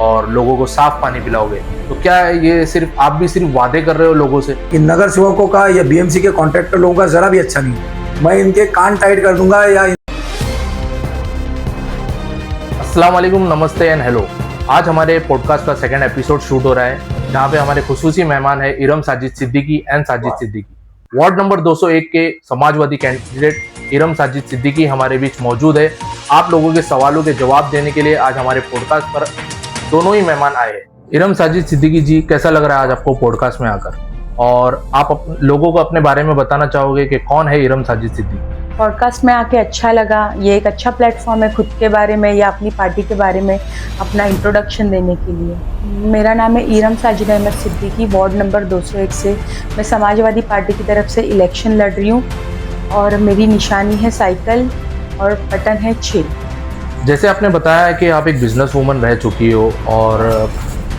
और लोगों को साफ पानी पिलाओगे, तो क्या ये आप भी सिर्फ वादे कर रहे हो लोगों से? कि नगर सेवकों का या बीएमसी के कॉन्ट्रैक्टर लोगों का जरा भी अच्छा नहीं, मैं इनके कान टाइट कर दूंगा या अस्सलाम वालेकुम, नमस्ते एंड हेलो। आज हमारे पॉडकास्ट का सेकंड एपिसोड शूट हो रहा है, जहाँ पे हमारे खुसूसी मेहमान है Iram Sajid Siddiqui and Sajid Siddiqui. Ward number 201 के समाजवादी कैंडिडेट इरम साजिद सिद्दीकी हमारे बीच मौजूद है। आप लोगों के सवालों के जवाब देने के लिए आज हमारे पॉडकास्ट पर दोनों ही मेहमान आए हैं। इरम साजिद सिद्दीकी जी, कैसा लग रहा है आज आपको पॉडकास्ट में आकर, और आप लोगों को अपने बारे में बताना चाहोगे कि कौन है इरम साजिद सिद्दीकी? पॉडकास्ट में आके अच्छा लगा। ये एक अच्छा प्लेटफॉर्म है खुद के बारे में या अपनी पार्टी के बारे में अपना इंट्रोडक्शन देने के लिए। मेरा नाम है इरम साजिद अहमद सिद्दीकी, वार्ड नंबर 201 से मैं समाजवादी पार्टी की तरफ से इलेक्शन लड़ रही हूँ और मेरी निशानी है साइकिल और बटन है 6। जैसे आपने बताया कि आप एक बिजनेस वूमन रह चुकी हो, और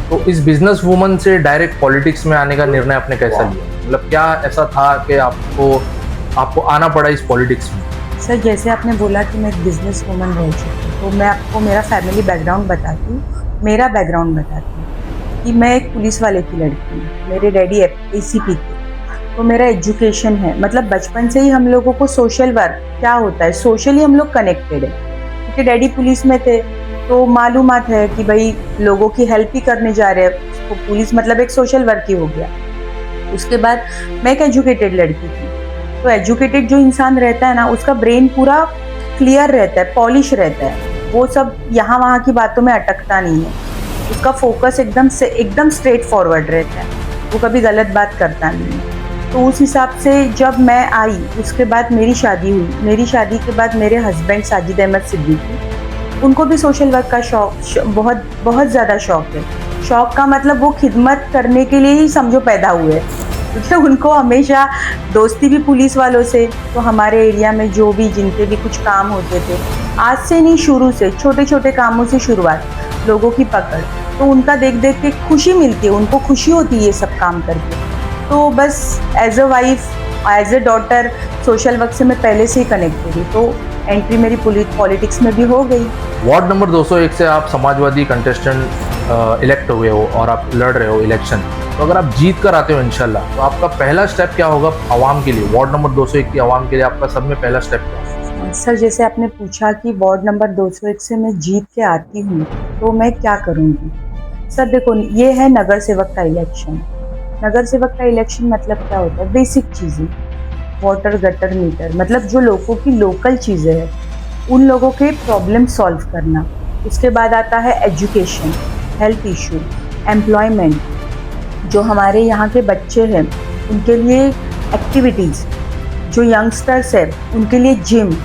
तो इस बिजनेस वूमन से डायरेक्ट पॉलिटिक्स में आने का निर्णय आपने कैसा लिया? मतलब क्या ऐसा था कि आपको आना पड़ा इस पॉलिटिक्स में? सर, जैसे आपने बोला कि मैं एक बिजनेस वूमन रह चुकी हूँ, तो मैं आपको मेरा फैमिली बैकग्राउंड बताती हूँ। मेरा बैकग्राउंड बताती हूँ कि मैं एक पुलिस वाले की लड़की हूँ। मेरे डैडी ACP थे, तो मेरा एजुकेशन है, मतलब बचपन से ही हम लोगों को सोशल वर्क क्या होता है, सोशली हम लोग कनेक्टेड है, क्योंकि डैडी पुलिस में थे तो मालूमात है कि भाई लोगों की हेल्प ही करने जा रहे हैं, तो पुलिस मतलब एक सोशल वर्क ही हो गया। उसके बाद मैं एक एजुकेटेड लड़की थी, तो एजुकेटेड जो इंसान रहता है ना, उसका ब्रेन पूरा क्लियर रहता है, पॉलिश रहता है, वो सब यहाँ वहाँ की बातों में अटकता नहीं है, उसका फोकस एकदम स्ट्रेट फॉरवर्ड रहता है, वो कभी गलत बात करता नहीं है। तो उस हिसाब से जब मैं आई, उसके बाद मेरी शादी हुई। मेरी शादी के बाद मेरे हस्बैंड साजिद अहमद सिद्दीकी, उनको भी सोशल वर्क का शौक बहुत बहुत ज़्यादा शौक है। शौक का मतलब वो खिदमत करने के लिए ही समझो पैदा हुए, क्योंकि उनको हमेशा दोस्ती भी पुलिस वालों से। तो हमारे एरिया में जो भी जिनके भी कुछ काम होते थे, आज से नहीं, शुरू से छोटे छोटे कामों से शुरुआत, लोगों की पकड़, तो उनका देख देख के खुशी मिलती है, उनको खुशी होती है ये सब काम करके। तो बस as a wife, as a daughter, social work से मैं पहले से ही कनेक्टेड हूँ, तो एंट्री मेरी पॉलिटिक्स में भी हो गई। वार्ड नंबर 201 से आप समाजवादी कंटेस्टेंट इलेक्ट हुए हो और आप लड़ रहे हो इलेक्शन। तो अगर आप जीत कर आते हो इंशाल्लाह, तो आपका पहला स्टेप क्या होगा आवाम के लिए? वार्ड नंबर 201 की आवाम के लिए आपका सब में पहला स्टेप क्या है? सर, जैसे आपने पूछा कि वार्ड नंबर 201 से मैं जीत के आती हूँ तो मैं क्या करूँगी। सर देखो, ये है नगर सेवक का इलेक्शन। नगर सेवक का इलेक्शन मतलब क्या होता है? बेसिक चीज़ें, वाटर, गटर, मीटर, मतलब जो लोगों की लोकल चीज़ें हैं, उन लोगों के प्रॉब्लम सॉल्व करना। उसके बाद आता है एजुकेशन, हेल्थ इशू, एम्प्लॉयमेंट, जो हमारे यहाँ के बच्चे हैं उनके लिए एक्टिविटीज़, जो यंगस्टर्स हैं उनके लिए जिम,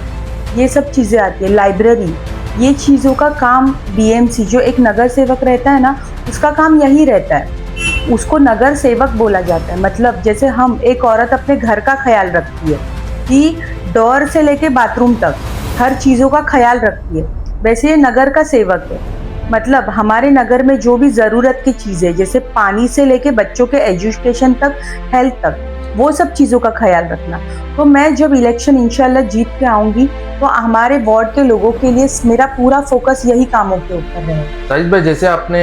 ये सब चीज़ें आती है, लाइब्रेरी। ये चीज़ों का काम BMC, जो एक नगर सेवक रहता है ना, उसका काम यही रहता है। उसको नगर सेवक बोला जाता है। मतलब जैसे हम, एक औरत अपने घर का ख्याल रखती है कि डोर से लेके बाथरूम तक हर चीज़ों का ख्याल रखती है, वैसे ये नगर का सेवक है। मतलब हमारे नगर में जो भी ज़रूरत की चीज़ें, जैसे पानी से लेके बच्चों के एजुकेशन तक, हेल्थ तक, वो सब चीज़ों का ख्याल रखना। तो मैं जब इलेक्शन इंशाल्लाह जीत के आऊँगी, तो हमारे वार्ड के लोगों के लिए मेरा पूरा फोकस यही कामों के ऊपर रहेगा। साजिद भाई, जैसे आपने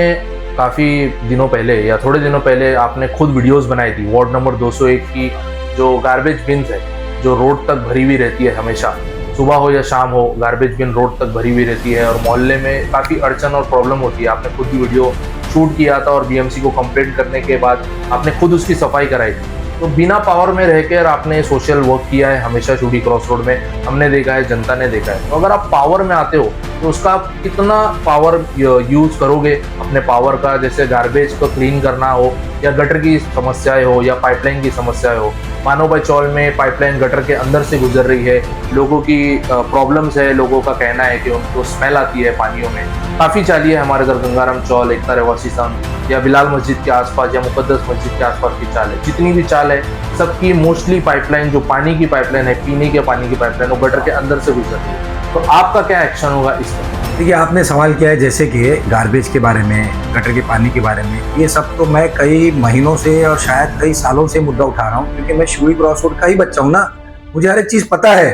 काफ़ी दिनों पहले या थोड़े दिनों पहले आपने खुद वीडियोस बनाई थी वार्ड नंबर 201 की, जो गार्बेज बिन्स है, जो रोड तक भरी हुई रहती है, हमेशा सुबह हो या शाम हो, गार्बेज बिन रोड तक भरी हुई रहती है और मोहल्ले में काफ़ी अड़चन और प्रॉब्लम होती है। आपने खुद भी वीडियो शूट किया था और BMC को कंप्लेंट करने के बाद आपने खुद उसकी सफाई कराई थी। तो बिना पावर में रहकर आपने सोशल वर्क किया है हमेशा चूड़ी क्रॉस रोड में, हमने देखा है, जनता ने देखा है। तो अगर आप पावर में आते हो तो उसका आप कितना पावर यूज़ करोगे अपने पावर का? जैसे गार्बेज को क्लीन करना हो, या गटर की समस्याएं हो, या पाइपलाइन की समस्याएं हो। मानो भाई चौल में पाइपलाइन गटर के अंदर से गुजर रही है, लोगों की प्रॉब्लम्स है, लोगों का कहना है कि उनको स्मेल आती है पानियों में। काफ़ी चाली है हमारे घर गंगाराम चौल, एकता रेवासी संघ, या बिलाल मस्जिद के आसपास, या मुकद्दस मस्जिद के आसपास की चाल है। जितनी भी चाल है सबकी मोस्टली पाइपलाइन, जो पानी की पाइपलाइन है, पीने के पानी की पाइपलाइन, वो गटर के अंदर से गुजर रही है। तो आपका क्या एक्शन होगा इस पर? देखिए, आपने सवाल किया है जैसे कि गार्बेज के बारे में, गटर के पानी के बारे में, ये सब तो मैं कई महीनों से और शायद कई सालों से मुद्दा उठा रहा हूँ, क्योंकि मैं शुई क्रॉस रोड का ही बच्चा हूँ ना। मुझे हर एक चीज़ पता है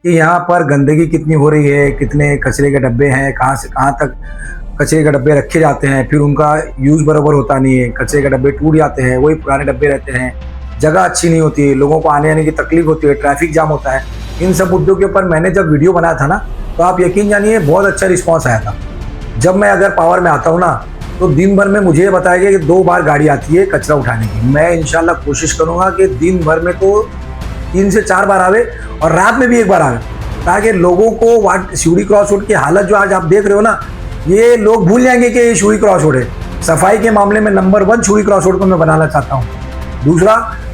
कि यहाँ पर गंदगी कितनी हो रही है, कितने कचरे के डब्बे हैं, कहाँ से कहाँ तक कचरे के डब्बे रखे जाते हैं, फिर उनका यूज़ बराबर होता नहीं है, कचरे के डब्बे टूट जाते हैं, वही पुराने डब्बे रहते हैं, जगह अच्छी नहीं होती है, लोगों को आने जाने की तकलीफ होती है, ट्रैफिक जाम होता है। इन सब मुद्दों के ऊपर मैंने जब वीडियो बनाया था ना, तो आप यकीन जानिए बहुत अच्छा रिस्पॉन्स आया था। जब मैं अगर पावर में आता हूँ ना, तो दिन भर में मुझे बताया गया कि 2 बार गाड़ी आती है कचरा उठाने की। मैं इंशाल्लाह कोशिश करूँगा कि दिन भर में तो 3 से 4 बार आवे और रात में भी 1 बार आवे, ताकि लोगों को शिवड़ी क्रॉस रोड की हालत जो आज आप देख रहे हो ना, ये लोग भूल जाएंगे कि ये शिवड़ी क्रॉस रोड है। सफाई के मामले में नंबर 1 शिवड़ी क्रॉस रोड को मैं बनाना चाहता हूँ। दूसरा,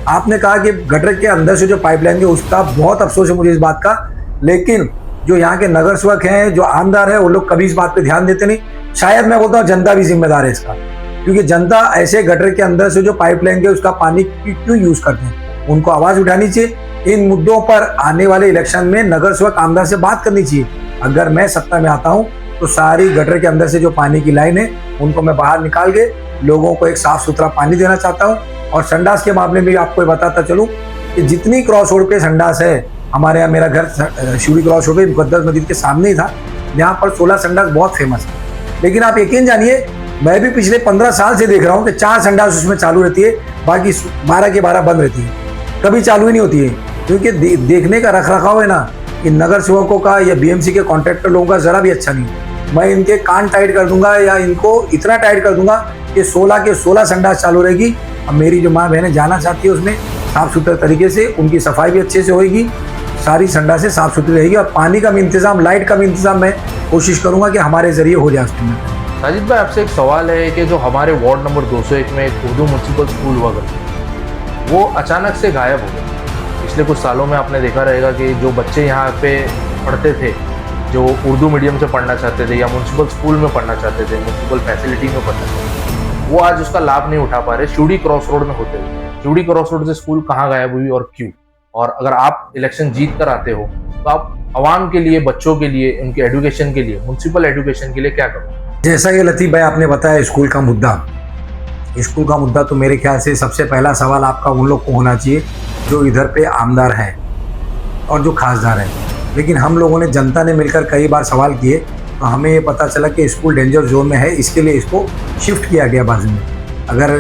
आपने कहा कि गटर के अंदर से जो पाइपलाइन है उसका बहुत अफसोस है मुझे इस बात का, लेकिन जो यहाँ के नगर सेवक हैं, जो आमदार है, वो लोग कभी इस बात पे ध्यान देते नहीं। शायद मैं बोलता हूँ जनता भी जिम्मेदार है इसका, क्योंकि जनता ऐसे गटर के अंदर से जो पाइपलाइन है उसका पानी क्यों यूज करते हैं, उनको आवाज उठानी चाहिए। इन मुद्दों पर आने वाले इलेक्शन में नगर सेवक आमदार से बात करनी चाहिए। अगर मैं सत्ता में आता हूँ तो सारी गटर के अंदर से जो पानी की लाइन है उनको मैं बाहर निकाल के लोगों को एक साफ सुथरा पानी देना चाहता हूँ। और संडास के मामले में भी आपको बताता चलूँ कि जितनी क्रॉस रोड पे संडास है, हमारे यहाँ मेरा घर शिवड़ी क्रॉस रोड पे मुकद्दस मस्जिद के सामने ही था, यहाँ पर 16 संडास बहुत फेमस है। लेकिन आप यकीन जानिए, मैं भी पिछले 15 साल से देख रहा हूँ कि 4 संडास उसमें चालू रहती है, बाकी 12 के 12 बंद रहती है, कभी चालू ही नहीं होती है। क्योंकि देखने का रख रखाव है ना, इन नगर सेवकों का या बीएमसी के कॉन्ट्रैक्टर लोगों का जरा भी अच्छा नहीं है। मैं इनके कान टाइट कर दूंगा या इनको इतना टाइट कर दूंगा कि 16 के 16 संडास चालू रहेगी। अब मेरी जो माँ बहनें जाना चाहती है उसमें साफ सुथरे तरीके से, उनकी सफाई भी अच्छे से होगी, सारी संडासें साफ सुथरी रहेगी और पानी का भी इंतजाम, लाइट का भी इंतजाम मैं कोशिश करूंगा कि हमारे जरिए हो जाए उसके अंदर। साजिद भाई, आपसे एक सवाल है कि जो हमारे वार्ड नंबर 201 में एक उर्दू म्यूनसिपल स्कूल हुआ करता है, वो अचानक से गायब हो गया। पिछले कुछ सालों में आपने देखा रहेगा कि जो बच्चे यहाँ पे पढ़ते थे, जो उर्दू मीडियम से पढ़ना चाहते थे या म्यूनसिपल स्कूल में पढ़ना चाहते थे, म्यूनसिपल फैसिलिटी में पढ़ना चाहते थे, वो आज उसका लाभ नहीं उठा पा रहे शिवड़ी क्रॉस रोड में होते हुए। शिवड़ी क्रॉस रोड से स्कूल कहाँ गायब हुई और क्यों? और अगर आप इलेक्शन जीत कर आते हो तो आप आवाम के लिए, बच्चों के लिए, उनके एजुकेशन के लिए, म्यूनसिपल एजुकेशन के लिए क्या करोगे? जैसा कि लतीफ़ भाई आपने बताया स्कूल का मुद्दा तो मेरे ख्याल से सबसे पहला सवाल आपका उन लोग को होना चाहिए जो इधर पे आमदार हैं और जो खासदार हैं। लेकिन हम लोगों ने, जनता ने मिलकर कई बार सवाल किए तो हमें ये पता चला कि स्कूल डेंजर जोन में है, इसके लिए इसको शिफ्ट किया गया बाजू में। अगर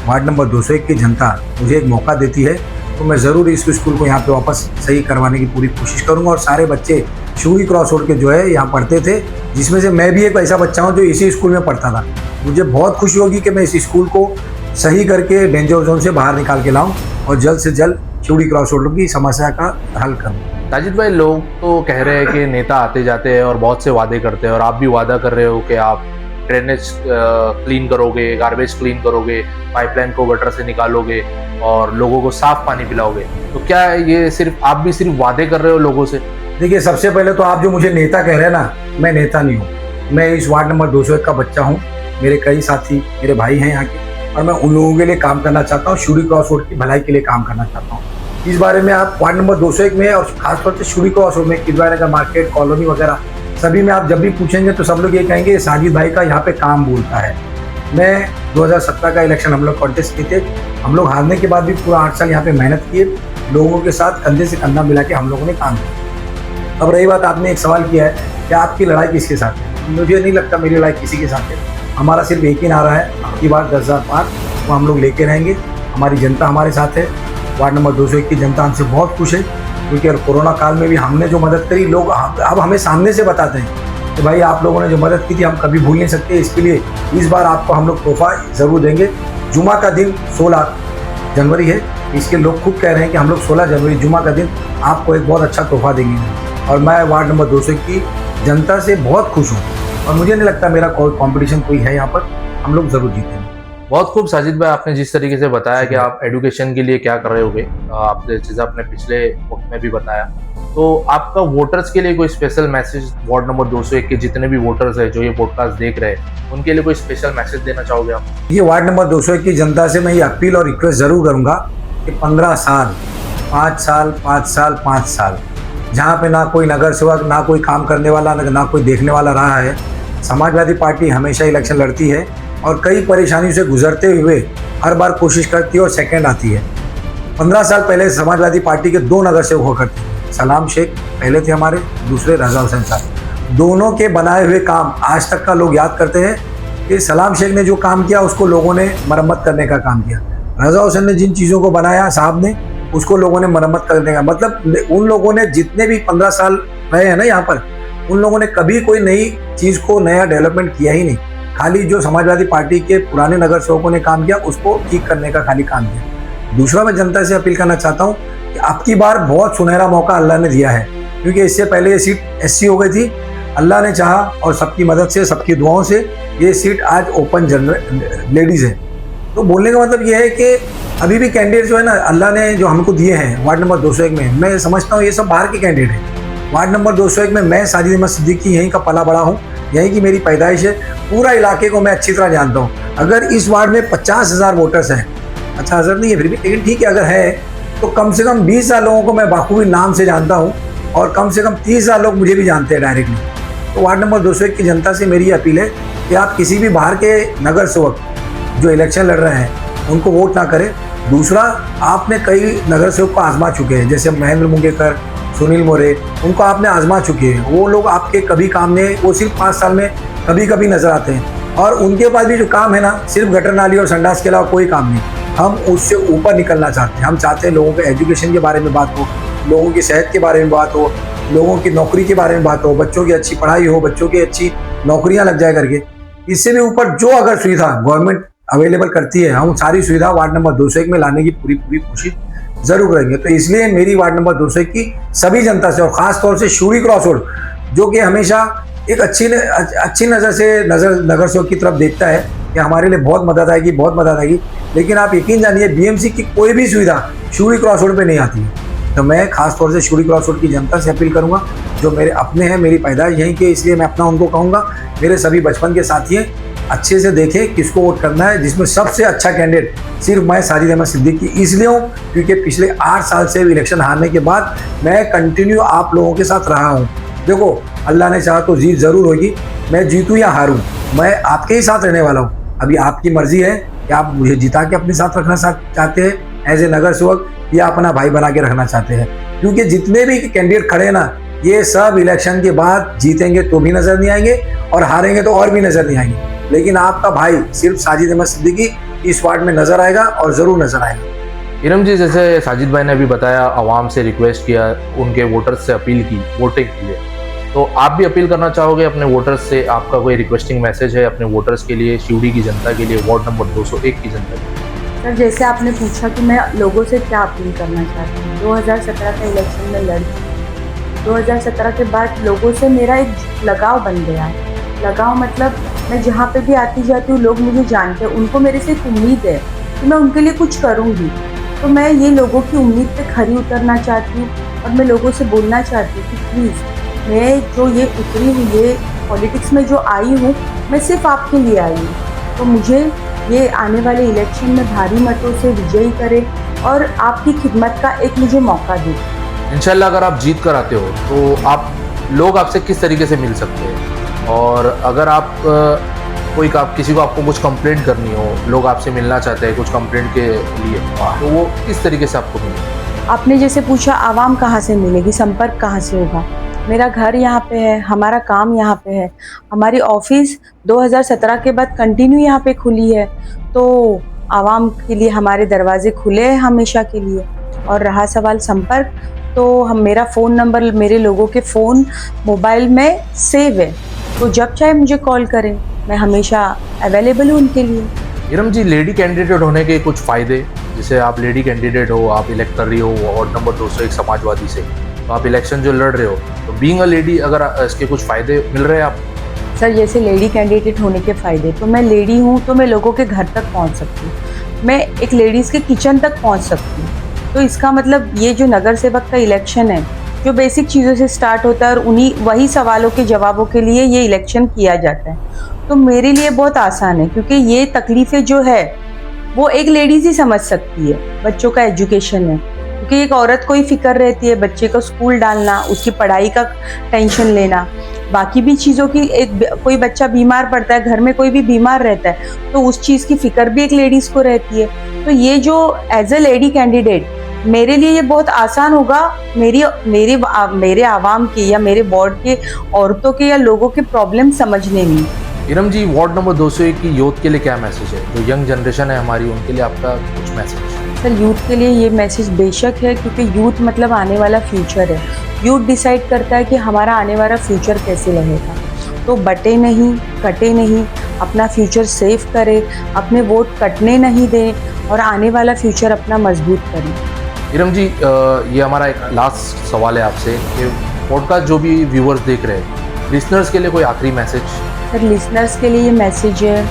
वार्ड नंबर 201 की जनता मुझे एक मौका देती है तो मैं ज़रूर इस स्कूल को यहाँ पे वापस सही करवाने की पूरी कोशिश करूँगा। और सारे बच्चे शिवड़ी क्रॉस रोड के जो है यहाँ पढ़ते थे, जिसमें से मैं भी एक ऐसा बच्चा हूँ जो इसी स्कूल में पढ़ता था। मुझे बहुत खुशी होगी कि मैं इस स्कूल को सही करके डेंजर जोन से बाहर निकाल के लाऊँ और जल्द से जल्द शिवड़ी क्रॉस रोड की समस्या का हल करूँ। साजिद भाई, लोग तो कह रहे हैं कि नेता आते जाते हैं और बहुत से वादे करते हैं, और आप भी वादा कर रहे हो कि आप ड्रेनेज क्लीन करोगे, गार्बेज क्लीन करोगे, पाइपलाइन को गटर से निकालोगे और लोगों को साफ पानी पिलाओगे। तो क्या ये आप भी सिर्फ वादे कर रहे हो लोगों से? देखिए, सबसे पहले तो आप जो मुझे नेता कह रहे हैं ना, मैं नेता नहीं हूँ। मैं इस वार्ड नंबर 201 का बच्चा हूँ। मेरे कई साथी, मेरे भाई हैं यहाँ के, और मैं उन लोगों के लिए काम करना चाहता हूँ, शिवड़ी क्रॉस रोड की भलाई के लिए काम करना चाहता हूँ। इस बारे में आप वार्ड नंबर 201 में और खासतौर से शिवड़ी क्रॉस रोड में किदवारा का मार्केट, कॉलोनी वगैरह सभी में आप जब भी पूछेंगे तो सब लोग ये कहेंगे साजिद भाई का यहाँ पे काम बोलता है। मैं 2017 का इलेक्शन हम लोग कॉन्टेस्ट किए थे, हम लोग हारने के बाद भी पूरा 8 साल यहाँ पे मेहनत किए, लोगों के साथ कंधे से कंधा मिला के हम लोगों ने काम किया। अब रही बात, आपने एक सवाल किया है कि आपकी लड़ाई किसके साथ है। मुझे नहीं लगता मेरी लड़ाई किसी के साथ है। हमारा सिर्फ एक ही नारा है, आपकी बार 10,000 पार, वो हम लोग लेके रहेंगे। हमारी जनता हमारे साथ है। वार्ड नंबर 201 की जनता हमसे बहुत खुश है, क्योंकि कोरोना काल में भी हमने जो मदद करी, लोग अब हमें सामने से बताते हैं कि भाई आप लोगों ने जो मदद की थी हम कभी भूल नहीं सकते। इसके लिए इस बार आपको हम लोग तोहफा ज़रूर देंगे। जुमा का दिन 16 जनवरी है, इसके लोग खुद कह रहे हैं कि हम लोग 16 जनवरी जुमा का दिन आपको एक बहुत अच्छा तोहफा देंगे। और मैं वार्ड नंबर 201 की जनता से बहुत खुश हूँ और मुझे नहीं लगता मेरा कोई कॉम्पिटिशन कोई है यहाँ पर, हम लोग ज़रूर जीतेंगे। बहुत खूब साजिद भाई, आपने जिस तरीके से बताया कि आप एजुकेशन के लिए क्या कर रहे होगे, आपने जैसे अपने पिछले वक्त में भी बताया, तो आपका वोटर्स के लिए कोई स्पेशल मैसेज, वार्ड नंबर 201 के जितने भी वोटर्स हैं जो ये पॉडकास्ट देख रहे हैं, उनके लिए कोई स्पेशल मैसेज देना चाहोगे आप? ये वार्ड नंबर 201 की जनता से मैं ये अपील और रिक्वेस्ट ज़रूर करूँगा कि 15 साल, 5 साल, 5 साल, 5 साल, जहाँ पे ना कोई नगर सेवक, ना कोई काम करने वाला, ना कोई देखने वाला रहा है, समाजवादी पार्टी हमेशा इलेक्शन लड़ती है और कई परेशानियों से गुजरते हुए हर बार कोशिश करती है और सेकंड आती है। 15 साल पहले समाजवादी पार्टी के 2 नगर सेवक हुआ करते थे। सलाम शेख पहले थे हमारे, दूसरे रजा हुसैन साहब। दोनों के बनाए हुए काम आज तक का लोग याद करते हैं कि सलाम शेख ने जो काम किया उसको लोगों ने मरम्मत करने का काम किया, रजा हुसैन ने जिन चीज़ों को बनाया साहब ने उसको लोगों ने मरम्मत करने का, मतलब उन लोगों ने जितने भी 15 साल रहे हैं ना यहाँ पर, उन लोगों ने कभी कोई नई चीज़ को नया डेवलपमेंट किया ही नहीं। खाली जो समाजवादी पार्टी के पुराने नगर सेवकों ने काम किया उसको ठीक करने का खाली काम किया। दूसरा, मैं जनता से अपील करना चाहता हूँ कि अब की बार बहुत सुनहरा मौका अल्लाह ने दिया है, क्योंकि इससे पहले ये सीट SC हो गई थी। अल्लाह ने चाहा और सबकी मदद से, सबकी दुआओं से ये सीट आज ओपन जनरल लेडीज़ है। तो बोलने का मतलब ये है कि अभी भी कैंडिडेट जो है ना, अल्लाह ने जो हमको दिए हैं वार्ड नंबर 201 में, मैं समझता हूँ ये सब बाहर के कैंडिडेट हैं। वार्ड नंबर 201 में मैं साजिद अहमद सिद्दीकी यहीं का पला बड़ा हूँ, यहीं की मेरी पैदाइश है, पूरा इलाके को मैं अच्छी तरह जानता हूँ। अगर इस वार्ड में 50,000 वोटर्स हैं, 50,000 नहीं है फिर भी, लेकिन ठीक है, अगर है तो कम से कम 20,000 लोगों को मैं बाखूबी नाम से जानता हूँ और कम से कम 30,000 लोग मुझे भी जानते हैं डायरेक्टली। तो वार्ड नंबर 201 की जनता से मेरी अपील है कि आप किसी भी बाहर के नगर सेवक जो इलेक्शन लड़ रहे हैं उनको वोट ना करें। दूसरा, आपने कई नगर सेवक को आजमा चुके हैं, जैसे महेंद्र मुंगेकर, सुनील मोरे, उनको आपने आजमा चुके हैं। वो लोग आपके कभी काम नहीं, वो सिर्फ 5 साल में कभी कभी नजर आते हैं, और उनके पास भी जो काम है ना, सिर्फ गटर नाली और संडास के अलावा कोई काम नहीं। हम उससे ऊपर निकलना चाहते हैं। हम चाहते हैं लोगों के एजुकेशन के बारे में बात हो, लोगों की सेहत के बारे में बात हो, लोगों की नौकरी के बारे में बात हो, बच्चों की अच्छी पढ़ाई हो, बच्चों की अच्छी नौकरियां लग जाए करके। इससे भी ऊपर जो अगर सुविधा गवर्नमेंट अवेलेबल करती है, हम सारी सुविधा वार्ड नंबर 201 में लाने की पूरी कोशिश जरूर करेंगे। तो इसलिए मेरी वार्ड नंबर 201 की सभी जनता से, और खास तौर से शूरी क्रॉस रोड, जो कि हमेशा एक अच्छी नज़र से नगर सेवक की तरफ देखता है कि हमारे लिए बहुत मदद आएगी, बहुत मदद आएगी, लेकिन आप यकीन जानिए BMC की कोई भी सुविधा शूरी क्रॉस रोड पे नहीं आती है। तो मैं खास तौर से शूरी क्रॉस रोड की जनता से अपील करूंगा, जो मेरे अपने हैं, मेरी पैदाइश यहीं के, इसलिए मैं अपना उनको कहूँगा, मेरे सभी बचपन के साथी हैं, अच्छे से देखें किसको वोट करना है। जिसमें सबसे अच्छा कैंडिडेट सिर्फ मैं साजिद अहमद सिद्दीकी इसलिए हूँ क्योंकि पिछले 8 साल से इलेक्शन हारने के बाद मैं कंटिन्यू आप लोगों के साथ रहा हूँ। देखो, अल्लाह ने चाहा तो जीत ज़रूर होगी, मैं जीतूँ या हारूँ, मैं आपके ही साथ रहने वाला हूँ। अभी आपकी मर्जी है कि आप मुझे जिता के अपने साथ रखना चाहते हैं एज ए नगर सेवक, या अपना भाई बना के रखना चाहते हैं। क्योंकि जितने भी कैंडिडेट खड़े हैं ना, ये सब इलेक्शन के बाद जीतेंगे तो भी नज़र नहीं आएंगे और हारेंगे तो और भी नज़र नहीं आएंगे, लेकिन आपका भाई सिर्फ साजिद अहमद सिद्दीकी इस वार्ड में नज़र आएगा और ज़रूर नज़र आएगा। इरम जी, जैसे साजिद भाई ने अभी बताया, आवाम से रिक्वेस्ट किया, उनके वोटर्स से अपील की वोटिंग के लिए, तो आप भी अपील करना चाहोगे अपने वोटर्स से? आपका कोई रिक्वेस्टिंग मैसेज है अपने वोटर्स के लिए, शिवड़ी की जनता के लिए, वार्ड नंबर 201 की जनता के लिए? सर, जैसे आपने पूछा कि मैं लोगों से क्या अपील करना चाहती हूँ, 2017 का इलेक्शन में लड़ी, 2017 के बाद लोगों से मेरा एक लगाव बन गया है। लगाव मतलब मैं जहाँ पे भी आती जाती हूँ, लोग मुझे जानते हैं, उनको मेरे से एक उम्मीद है कि मैं उनके लिए कुछ करूँगी। तो मैं ये लोगों की उम्मीद पे खरी उतरना चाहती हूँ, और मैं लोगों से बोलना चाहती हूँ कि प्लीज़, मैं जो ये उतरी हुई है पॉलिटिक्स में जो आई हूँ, मैं सिर्फ आपके लिए आई हूँ। तो मुझे ये आने वाले इलेक्शन में भारी मतों से विजयी करें और आपकी खिदमत का एक मुझे मौका दें। इंशाल्लाह अगर आप जीत कर आते हो तो लोग आपसे किस तरीके से मिल सकते हैं? और अगर आप किसी को आपको कुछ कंप्लेंट करनी हो, लोग आपसे मिलना चाहते हैं कुछ कंप्लेंट के लिए, तो वो किस तरीके से आपको मिलेगा? आपने जैसे पूछा आवाम कहाँ से मिलेगी, संपर्क कहाँ से होगा? मेरा घर यहाँ पे है, हमारा काम यहाँ पे है, हमारी ऑफिस 2017 के बाद कंटिन्यू यहाँ पे खुली है, तो आवाम के लिए हमारे दरवाजे खुले हैं हमेशा के लिए। और रहा सवाल संपर्क, तो मेरा फ़ोन नंबर मेरे लोगों के फ़ोन मोबाइल में सेव है, तो जब चाहे मुझे कॉल करें, मैं हमेशा अवेलेबल हूँ उनके लिए। इरम जी, लेडी कैंडिडेट होने के कुछ फ़ायदे, जैसे आप लेडी कैंडिडेट हो, आप इलेक्ट कर रही हो वार्ड नंबर 201 समाजवादी से, तो आप इलेक्शन जो लड़ रहे हो, तो बीइंग अ लेडी अगर इसके कुछ फ़ायदे मिल रहे हैं आपको? सर, जैसे लेडी कैंडिडेट होने के फ़ायदे, तो मैं लेडी हूँ तो मैं लोगों के घर तक पहुँच सकती हूँ, मैं एक लेडीज़ के किचन तक पहुँच सकती हूँ। तो इसका मतलब ये जो नगर सेवक का इलेक्शन है, जो बेसिक चीज़ों से स्टार्ट होता है और वही सवालों के जवाबों के लिए ये इलेक्शन किया जाता है, तो मेरे लिए बहुत आसान है, क्योंकि ये तकलीफ़ें जो है वो एक लेडीज़ ही समझ सकती है। बच्चों का एजुकेशन है, क्योंकि एक औरत को ही फिक्र रहती है, बच्चे को स्कूल डालना, उसकी पढ़ाई का टेंशन लेना, बाकी भी चीज़ों की, कोई बच्चा बीमार पड़ता है, घर में कोई भी बीमार रहता है, तो उस चीज़ की फिक्र भी एक लेडीज़ को रहती है। तो ये जो एज ए लेडी कैंडिडेट मेरे लिए ये बहुत आसान होगा, मेरे आवाम के या मेरे वार्ड के औरतों के या लोगों के प्रॉब्लम समझने में। इरम जी, वार्ड नंबर 201 की यूथ के लिए क्या मैसेज है? जो यंग जनरेशन है हमारी, उनके लिए आपका कुछ मैसेज? सर, यूथ के लिए ये मैसेज बेशक है, क्योंकि यूथ मतलब आने वाला फ्यूचर है। यूथ डिसाइड करता है कि हमारा आने वाला फ्यूचर कैसे रहेगा। तो बटे नहीं, कटे नहीं, अपना फ्यूचर सेव करें, अपने वोट कटने नहीं दें और आने वाला फ्यूचर अपना मजबूत करें। इरम जी, ये हमारा एक लास्ट सवाल है आपसे कि पॉडकास्ट जो भी व्यूअर्स देख रहे हैं, लिसनर्स के लिए कोई आखिरी मैसेज? सर, लिसनर्स के लिए ये मैसेज है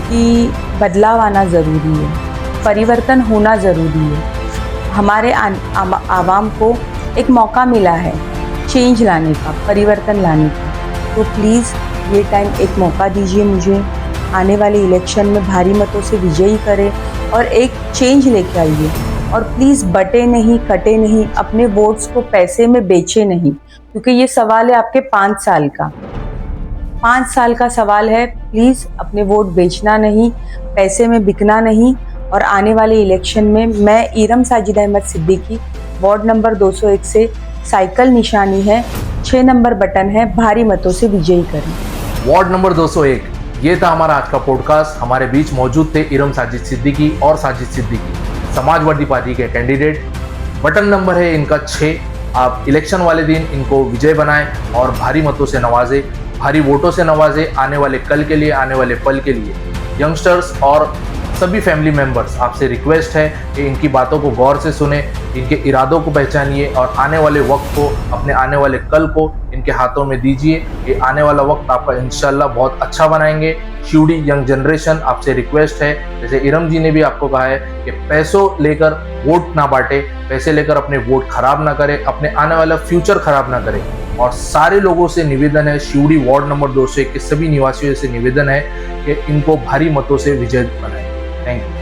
कि बदलाव आना ज़रूरी है, परिवर्तन होना ज़रूरी है। हमारे आवाम को एक मौका मिला है चेंज लाने का, परिवर्तन लाने का। तो प्लीज़ ये टाइम एक मौका दीजिए मुझे, आने वाले इलेक्शन में भारी मतों से विजयी करें और एक चेंज लेके आइए। और प्लीज़ बटे नहीं, कटे नहीं, अपने वोट्स को पैसे में बेचे नहीं, क्योंकि ये सवाल है आपके 5 साल का। 5 साल का सवाल है। प्लीज़ अपने वोट बेचना नहीं, पैसे में बिकना नहीं। और आने वाले इलेक्शन में मैं इरम साजिद अहमद सिद्दीकी, वार्ड नंबर 201 से साइकिल निशानी है, 6 नंबर बटन है, भारी मतों से विजयी करें। वार्ड नंबर 201, ये था हमारा आज का पॉडकास्ट। हमारे बीच मौजूद थे इरम साजिद सिद्दीकी और साजिद सिद्दीकी, समाजवादी पार्टी के कैंडिडेट। बटन नंबर है इनका 6। आप इलेक्शन वाले दिन इनको विजय बनाएं और भारी मतों से नवाजें, भारी वोटों से नवाजें। आने वाले कल के लिए, आने वाले पल के लिए यंगस्टर्स और सभी फैमिली मेंबर्स, आपसे रिक्वेस्ट है कि इनकी बातों को गौर से सुने, इनके इरादों को पहचानिए और आने वाले वक्त को, अपने आने वाले कल को इनके हाथों में दीजिए। ये आने वाला वक्त आपका इंशाल्लाह बहुत अच्छा बनाएंगे। शिवड़ी यंग जनरेशन, आपसे रिक्वेस्ट है, जैसे इरम जी ने भी आपको कहा है कि पैसों लेकर वोट ना बांटे, पैसे लेकर अपने वोट खराब ना करें, अपने आने वाला फ्यूचर खराब ना करें। और सारे लोगों से निवेदन है, शिवड़ी वार्ड नंबर 201 के सभी निवासियों से निवेदन है कि इनको भारी मतों से विजय बनाएं। Thank you.